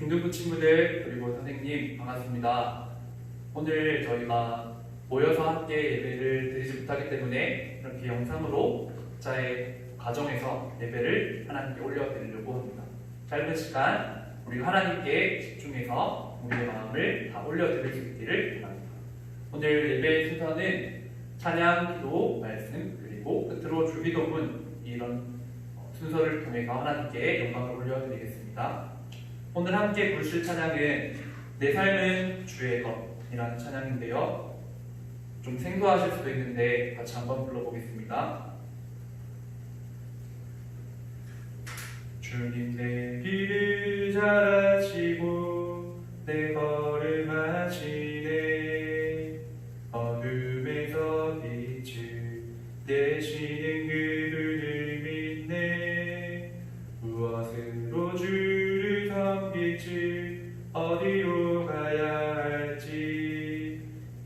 중등부 친구들 그리고 선생님 반갑습니다. 오늘 저희가 모여서 함께 예배를 드리지 못하기 때문에 이렇게 영상으로 각자의 가정에서 예배를 하나님께 올려드리려고 합니다. 짧은 시간 우리 하나님께 집중해서 우리의 마음을 다 올려드릴 수 있기를 바랍니다. 오늘 예배 순서는 찬양, 기도, 말씀 그리고 끝으로 주기도문 이런 순서를 통해서 하나님께 영광을 올려드리겠습니다. 오늘 함께 부르실 찬양은 내 삶은 주의 것이라는 찬양인데요. 좀 생소하실 수도 있는데 같이 한번 불러보겠습니다. 주님 내 길을 잘 아시고 내 걸음 하시네 어둠에서 빛을 내시는 그분을 믿네 무엇으로 주를 섬길지 어디로 가야 할지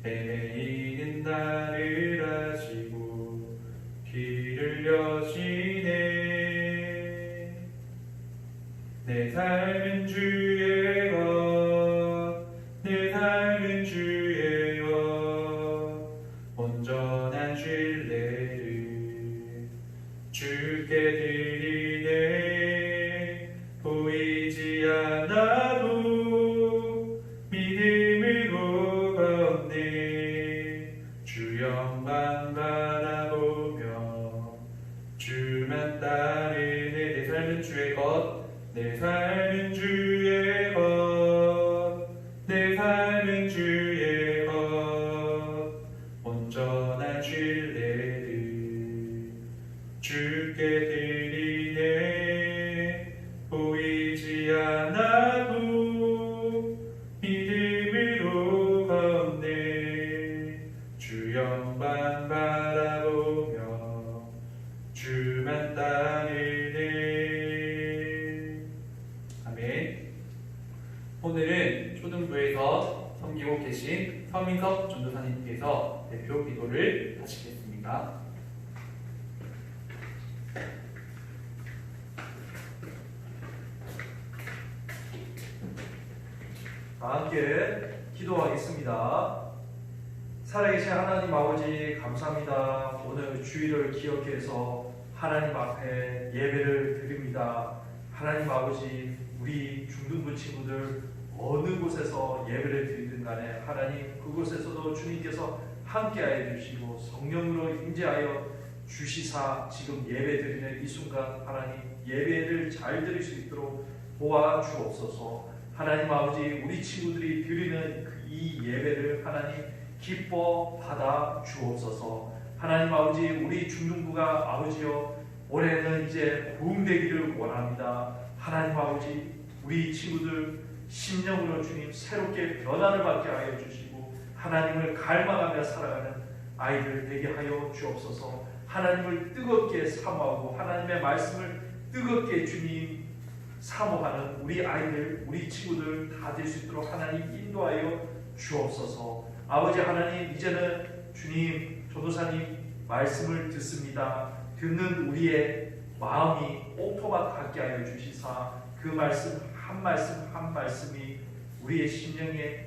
헤매이는 나를 아시고 길을 여시네 내 삶은 주의 것, 내 삶은 주의 것, 온전한 신뢰를 주께 드리네. 보이지 않아도 믿음으로 걷네. 주 영광 바라보며 주만 따르네. 내 삶은 주의 것, 내 삶은 주의 것, 내 삶은 주의 것, 온전한 신뢰를 주께 드리네. 보이지 않아도 믿음으로 걷네. 주 영광 바라보며 주만 따르네. 오늘은 초등부에서 섬기고 계신 서민석 전도사님께서 대표 기도를 하시겠습니다. 함께 기도하겠습니다. 살아계신 하나님 아버지 감사합니다. 오늘 주일을 기억해서 하나님 앞에 예배를 드립니다. 하나님 아버지 우리 중등부 친구들 어느 곳에서 예배를 드리든 간에 하나님 그곳에서도 주님께서 함께하여 주시고 성령으로 임재하여 주시사 지금 예배 드리는 이 순간 하나님 예배를 잘 드릴 수 있도록 도와주옵소서. 하나님 아버지 우리 친구들이 드리는 이 예배를 하나님 기뻐 받아 주옵소서. 하나님 아버지 우리 중등부가 아버지여 올해는 이제 부흥되기를 원합니다. 하나님 아버지 우리 친구들 심령으로 주님 새롭게 변화를 받게 하여 주시고 하나님을 갈망하며 살아가는 아이들 되게 하여 주옵소서. 하나님을 뜨겁게 사모하고 하나님의 말씀을 뜨겁게 주님 사모하는 우리 아이들 우리 친구들 다 될 수 있도록 하나님 인도하여 주옵소서. 아버지 하나님 이제는 주님 전도사님 말씀을 듣습니다. 듣는 우리의 마음이 옥토밭 같게 하여 주시사 그 말씀 한 말씀이 우리의 심령에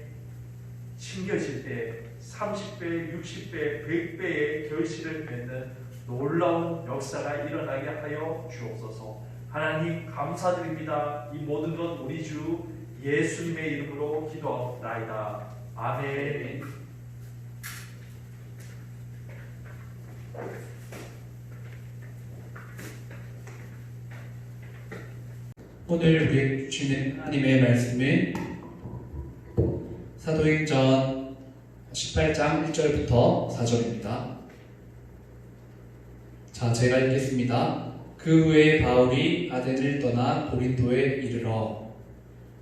심겨질 때 30배, 60배, 100배의 결실을 맺는 놀라운 역사가 일어나게 하여 주옵소서. 하나님 감사드립니다. 이 모든 것 우리 주 예수님의 이름으로 기도하옵나이다. 아멘. 오늘 우리에게 주시는 하나님의 말씀은 사도행전 18장 1절부터 4절입니다. 자, 제가 읽겠습니다. 그 후에 바울이 아덴을 떠나 고린도에 이르러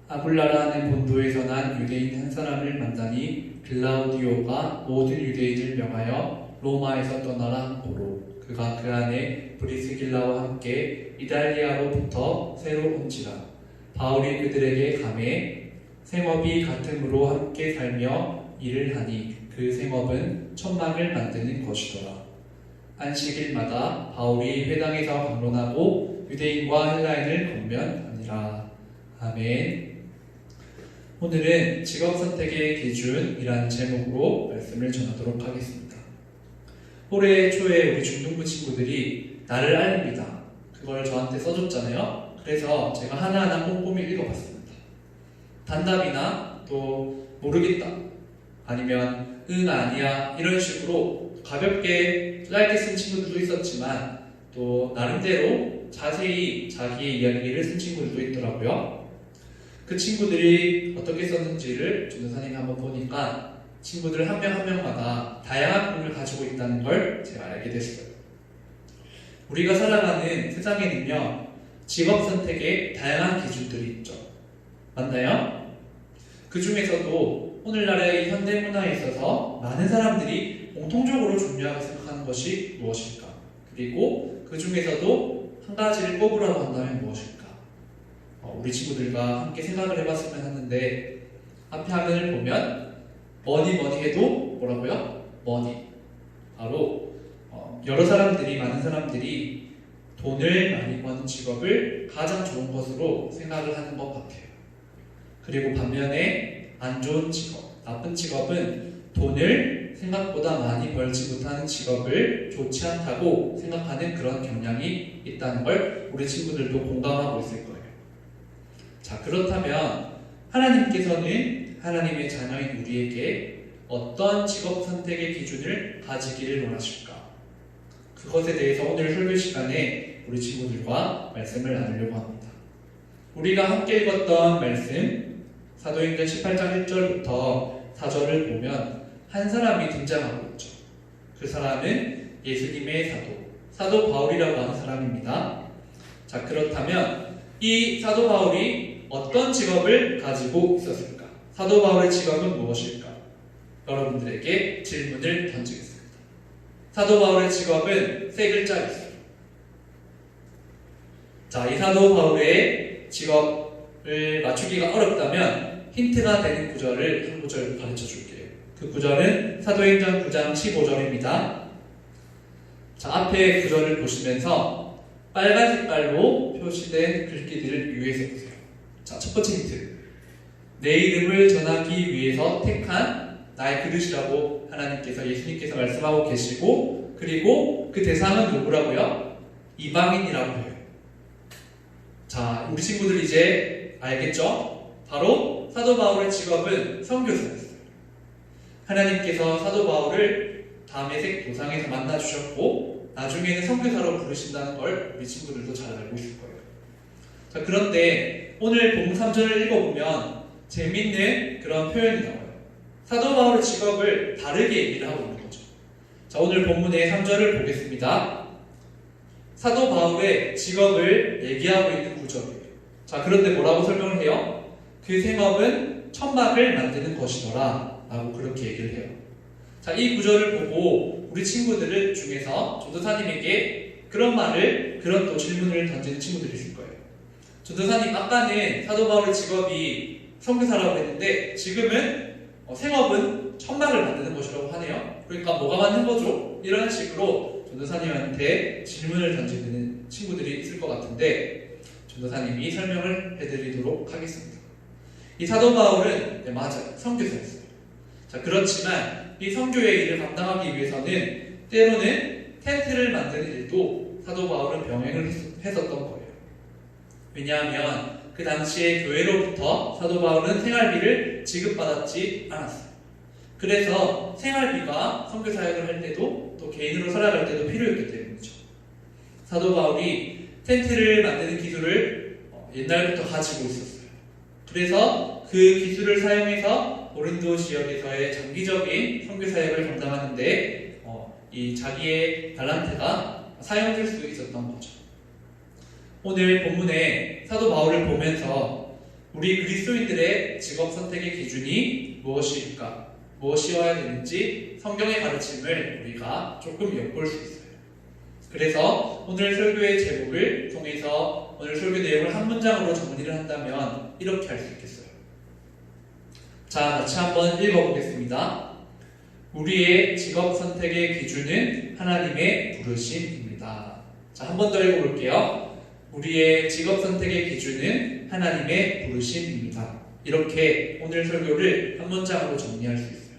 아굴라라는 본도에서 난 유대인 한 사람을 만나니 글라우디오가 모든 유대인을 명하여 로마에서 떠나라 함고로 그가 그 안에 브리스길라와 함께 이달리아로부터 새로 온지라. 바울이 그들에게 감해 생업이 같음으로 함께 살며 일을 하니 그 생업은 천막을 만드는 것이더라. 안식일마다 바울이 회당에서 강론하고 유대인과 헬라인을 권면하니라. 아멘. 오늘은 직업 선택의 기준이라는 제목으로 말씀을 전하도록 하겠습니다. 올해 초에 우리 중등부 친구들이 나를 알립니다. 그걸 저한테 써줬잖아요. 그래서 제가 하나하나 꼼꼼히 읽어봤습니다. 단답이나 또 모르겠다 아니면 응 아니야 이런 식으로 가볍게 짧게 쓴 친구들도 있었지만 또 나름대로 자세히 자기의 이야기를 쓴 친구들도 있더라고요. 그 친구들이 어떻게 썼는지를 전도사님이 한번 보니까 친구들 한 명 한 명마다 다양한 꿈을 가지고 있다는 걸 제가 알게 됐어요. 우리가 살아가는 세상에는요, 직업 선택에 다양한 기준들이 있죠. 맞나요? 그 중에서도 오늘날의 현대 문화에 있어서 많은 사람들이 공통적으로 중요하게 생각하는 것이 무엇일까? 그리고 그 중에서도 한 가지를 꼽으라고 한다면 무엇일까? 우리 친구들과 함께 생각을 해봤으면 하는데 앞에 화면을 보면 뭐니 해도 뭐라고요? 머니. 바로 여러 사람들이 많은 사람들이 돈을 많이 버는 직업을 가장 좋은 것으로 생각을 하는 것 같아요. 그리고 반면에 안 좋은 직업, 나쁜 직업은 돈을 생각보다 많이 벌지 못하는 직업을 좋지 않다고 생각하는 그런 경향이 있다는 걸 우리 친구들도 공감하고 있을 거예요. 자, 그렇다면 하나님께서는 하나님의 자녀인 우리에게 어떤 직업 선택의 기준을 가지기를 원하실까? 그것에 대해서 오늘 설교 시간에 우리 친구들과 말씀을 나누려고 합니다. 우리가 함께 읽었던 말씀 사도행전 18장 1절부터 4절을 보면 한 사람이 등장하고 있죠. 그 사람은 예수님의 사도 바울이라고 하는 사람입니다. 자, 그렇다면 이 사도 바울이 어떤 직업을 가지고 있었을까? 사도 바울의 직업은 무엇일까? 여러분들에게 질문을 던지겠습니다. 사도 바울의 직업은 세 글자가 있어요. 자, 이 사도 바울의 직업을 맞추기가 어렵다면 힌트가 되는 구절을 한 구절 가르쳐 줄게요. 그 구절은 사도행전 9장 15절입니다. 자, 앞에 구절을 보시면서 빨간 색깔로 표시된 글귀들을 유의해서 보세요. 자, 첫 번째 힌트. 내 이름을 전하기 위해서 택한 나의 그릇이라고 하나님께서 예수님께서 말씀하고 계시고, 그리고 그 대상은 누구라고요? 이방인이라고 해요. 자, 우리 친구들 이제 알겠죠? 바로 사도 바울의 직업은 선교사였어요. 하나님께서 사도 바울을 다메섹 도상에서 만나주셨고 나중에는 선교사로 부르신다는 걸 우리 친구들도 잘 알고 있을 거예요. 자, 그런데 오늘 본문 3절을 읽어보면 재밌는 그런 표현이 나와요. 사도 바울의 직업을 다르게 얘기를 하고 있는 거죠. 자, 오늘 본문의 3절을 보겠습니다. 사도 바울의 직업을 얘기하고 있는 구절이에요. 자, 그런데 뭐라고 설명을 해요? 그 생업은 천막을 만드는 것이더라 라고 그렇게 얘기를 해요. 자, 이 구절을 보고 우리 친구들 중에서 전도사님에게 그런 또 질문을 던지는 친구들이 있을 거예요. 전도사님, 아까는 사도 바울의 직업이 선교사라고 했는데 지금은 생업은 천막을 만드는 것이라고 하네요. 그러니까 뭐가 맞는 거죠? 이런 식으로 전도사님한테 질문을 던지는 친구들이 있을 것 같은데 전도사님이 설명을 해드리도록 하겠습니다. 이 사도 바울은 맞아요. 선교사였어요. 자, 그렇지만 이 선교의 일을 감당하기 위해서는 때로는 텐트를 만드는 일도 사도 바울은 병행을 했었던 거예요. 왜냐하면 그 당시에 교회로부터 사도 바울은 생활비를 지급받았지 않았어요. 그래서 생활비가 선교 사역을 할 때도 또 개인으로 살아갈 때도 필요했기 때문이죠. 사도 바울이 텐트를 만드는 기술을 옛날부터 가지고 있었어요. 그래서 그 기술을 사용해서 고린도 지역에서의 장기적인 선교 사역을 감당하는데 이 자기의 달란트가 사용될 수 있었던 거죠. 오늘 본문에 사도 바울을 보면서 우리 그리스도인들의 직업 선택의 기준이 무엇일까? 무엇이어야 되는지 성경의 가르침을 우리가 조금 엿볼 수 있어요. 그래서 오늘 설교의 제목을 통해서 오늘 설교 내용을 한 문장으로 정리를 한다면 이렇게 할 수 있겠어요. 자, 같이 한번 읽어보겠습니다. 우리의 직업 선택의 기준은 하나님의 부르심입니다. 자, 한 번 더 읽어볼게요. 우리의 직업 선택의 기준은 하나님의 부르심입니다. 이렇게 오늘 설교를 한 문장으로 정리할 수 있어요.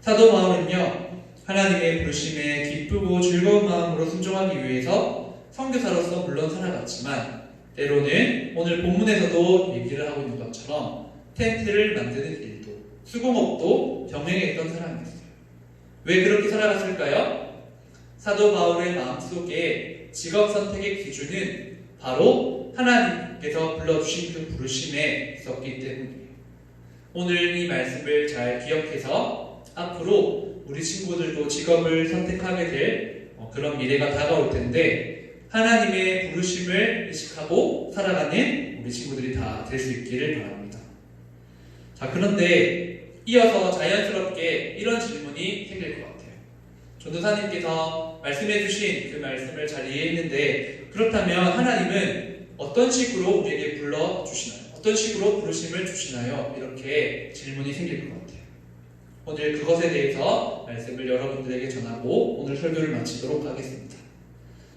사도 바울은요, 하나님의 부르심에 기쁘고 즐거운 마음으로 순종하기 위해서 선교사로서 물론 살아갔지만 때로는 오늘 본문에서도 얘기를 하고 있는 것처럼 텐트를 만드는 일도 수공업도 병행했던 사람이었어요. 왜 그렇게 살아갔을까요? 사도 바울의 마음속에 직업 선택의 기준은 바로 하나님께서 불러주신 그 부르심에 있었기 때문이에요. 오늘 이 말씀을 잘 기억해서 앞으로 우리 친구들도 직업을 선택하게 될 그런 미래가 다가올 텐데 하나님의 부르심을 의식하고 살아가는 우리 친구들이 다 될 수 있기를 바랍니다. 자, 그런데 이어서 자연스럽게 이런 질문이 생길 것 같아요. 전도사님께서 말씀해주신 그 말씀을 잘 이해했는데 그렇다면 하나님은 어떤 식으로 우리에게 불러주시나요? 어떤 식으로 부르심을 주시나요? 이렇게 질문이 생길 것 같아요. 오늘 그것에 대해서 말씀을 여러분들에게 전하고 오늘 설교를 마치도록 하겠습니다.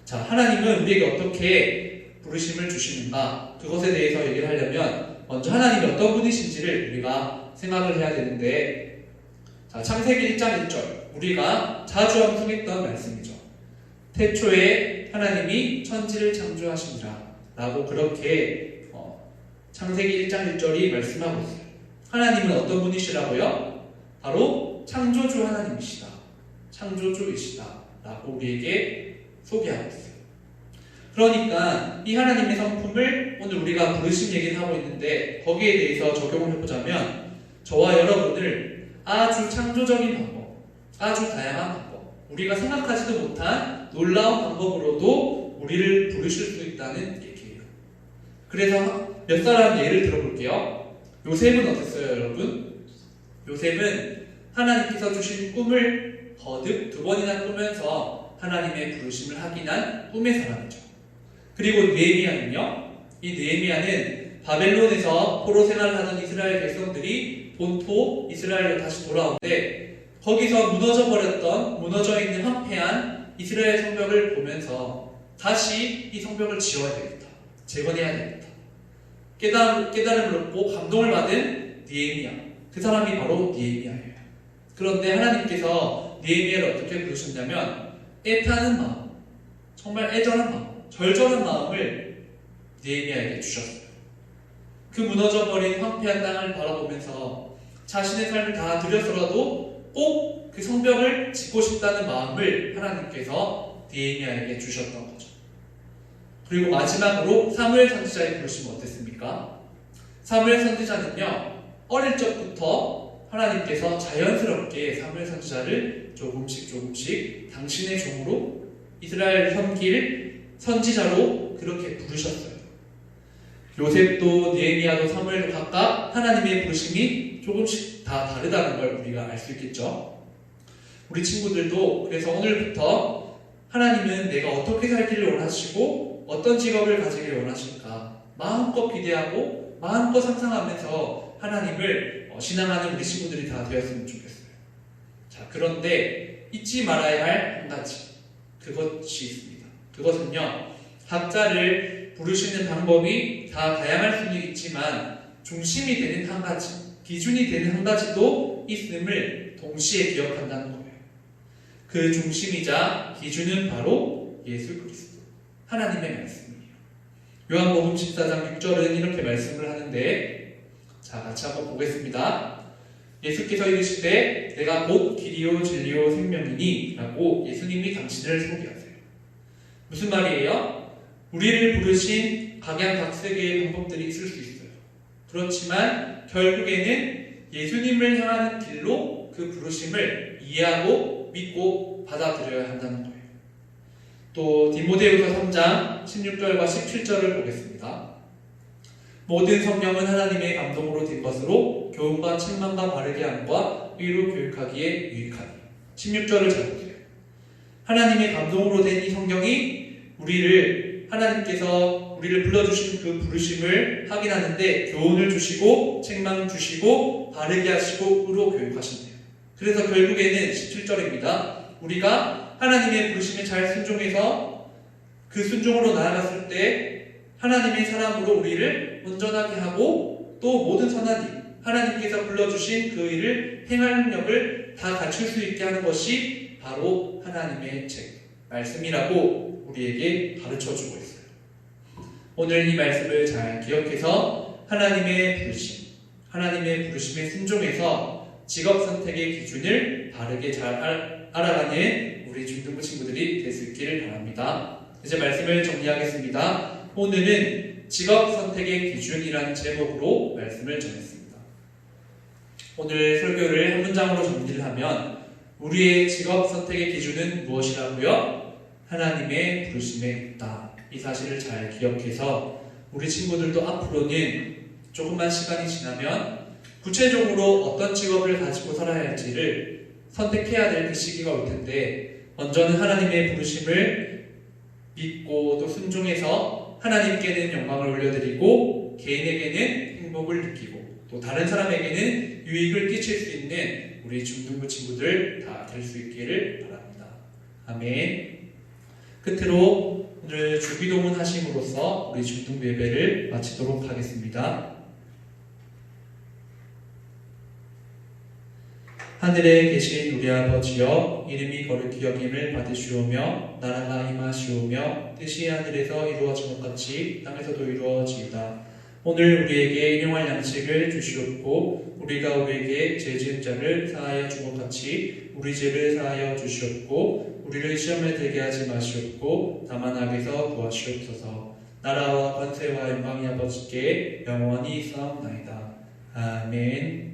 자, 하나님은 우리에게 어떻게 부르심을 주시는가? 그것에 대해서 얘기를 하려면 먼저 하나님이 어떤 분이신지를 우리가 생각을 해야 되는데, 자, 창세기 1장 1절 우리가 자주 암송했던 말씀이죠. 태초에 하나님이 천지를 창조하시니라 라고 그렇게 창세기 1장 1절이 말씀하고 있어요. 하나님은 어떤 분이시라고요? 바로 창조주 하나님이시다, 창조주이시다 라고 우리에게 소개하고 있어요. 그러니까 이 하나님의 성품을 오늘 우리가 부르심 얘기를 하고 있는데 거기에 대해서 적용을 해보자면 저와 여러분을 아주 창조적인 방법, 아주 다양한 방법, 우리가 생각하지도 못한 놀라운 방법으로도 우리를 부르실 수 있다는 얘기예요. 그래서 몇 사람 예를 들어볼게요. 요셉은 어땠어요, 여러분? 요셉은 하나님께서 주신 꿈을 거듭 2번이나 꾸면서 하나님의 부르심을 확인한 꿈의 사람이죠. 그리고 느헤미야는요, 이 느헤미야는 바벨론에서 포로 생활을 하던 이스라엘 백성들이 본토 이스라엘로 다시 돌아오는데 거기서 무너져 있는 황폐한 이스라엘 성벽을 보면서 다시 이 성벽을 지어야 되겠다, 재건해야 되겠다 깨달음을 얻고 감동을 받은 느헤미야, 그 사람이 바로 느헤미야예요. 그런데 하나님께서 느헤미야를 어떻게 부르셨냐면 애타는 마음, 정말 애절한 마음, 절절한 마음을 느헤미야에게 주셨어요. 그 무너져버린 황폐한 땅을 바라보면서 자신의 삶을 다 들여서라도 꼭 그 성벽을 짓고 싶다는 마음을 하나님께서 느헤미야에게 주셨던 거죠. 그리고 마지막으로 사무엘 선지자의 부르심은 어땠습니까? 사무엘 선지자는요, 어릴 적부터 하나님께서 자연스럽게 사무엘 선지자를 조금씩 당신의 종으로 이스라엘 섬길 선지자로 그렇게 부르셨어요. 요셉도 느헤미야도 사무엘도 각각 하나님의 부르심이 조금씩 다 다르다는 걸 우리가 알 수 있겠죠. 우리 친구들도 그래서 오늘부터 하나님은 내가 어떻게 살기를 원하시고 어떤 직업을 가지길 원하실까 마음껏 기대하고 마음껏 상상하면서 하나님을 신앙하는 우리 친구들이 다 되었으면 좋겠어요. 자, 그런데 잊지 말아야 할 한 가지, 그것이 있습니다. 그것은요, 각자를 부르시는 방법이 다 다양할 수는 있지만 중심이 되는 한 가지, 기준이 되는 한 가지도 있음을 동시에 기억한다는 거예요. 그 중심이자 기준은 바로 예수 그리스도, 하나님의 말씀이에요. 요한복음 14장 6절은 이렇게 말씀을 하는데, 자, 같이 한번 보겠습니다. 예수께서 이르시되 내가 곧 길이요 진리요 생명이니 라고 예수님이 당신을 소개하세요. 무슨 말이에요? 우리를 부르신 각양각색의 방법들이 있을 수 있어요. 그렇지만 결국에는 예수님을 향하는 길로 그 부르심을 이해하고 믿고 받아들여야 한다는 거예요. 또 디모데후서 3장 16절과 17절을 보겠습니다. 모든 성령은 하나님의 감동으로 된 것으로 교훈과 책망과 바르게 함과 의로 교육하기에 유익하니. 16절을 잘 보세요. 하나님의 감동으로 된 이 성경이 하나님께서 우리를 불러주신 그 부르심을 확인하는데 교훈을 주시고 책망 주시고 바르게 하시고 의로 교육하신대요. 그래서 결국에는 17절입니다. 우리가 하나님의 부르심에 잘 순종해서 그 순종으로 나아갔을 때 하나님의 사랑으로 우리를 온전하게 하고 또 모든 선한 일, 하나님께서 불러주신 그 일을 행할 능력을 다 갖출 수 있게 하는 것이 바로 하나님의 책, 말씀이라고 우리에게 가르쳐주고 있어요. 오늘 이 말씀을 잘 기억해서 하나님의 부르심에 순종해서 직업 선택의 기준을 바르게 잘 알아가는 우리 중등부 친구들이 될 수 있기를 바랍니다. 이제 말씀을 정리하겠습니다. 오늘은 직업 선택의 기준이라는 제목으로 말씀을 전했습니다. 오늘 설교를 한 문장으로 정리를 하면 우리의 직업 선택의 기준은 무엇이라고요? 하나님의 부르심에 있다. 이 사실을 잘 기억해서 우리 친구들도 앞으로는 조금만 시간이 지나면 구체적으로 어떤 직업을 가지고 살아야 할지를 선택해야 될 그 시기가 올 텐데 먼저는 하나님의 부르심을 믿고 또 순종해서 하나님께는 영광을 올려드리고 개인에게는 행복을 느끼고 또 다른 사람에게는 유익을 끼칠 수 있는 우리 중등부 친구들 다 될 수 있기를 바랍니다. 아멘. 끝으로 오늘 주기도문 하심으로써 우리 중등부 예배를 마치도록 하겠습니다. 하늘에 계신 우리 아버지여, 이름이 거룩히 여김을 받으시오며 나라가 임하시오며 뜻이 하늘에서 이루어진 것 같이 땅에서도 이루어지이다. 오늘 우리에게 일용할 양식을 주시옵고 우리가 우리에게 죄 지은 자를 사하여 준 것 같이 우리 죄를 사하여 주시옵고 우리를 시험에 들게 하지 마시옵고 다만 악에서 구하시옵소서. 나라와 권세와 영광이 아버지께 영원히 있사옵나이다. 아멘.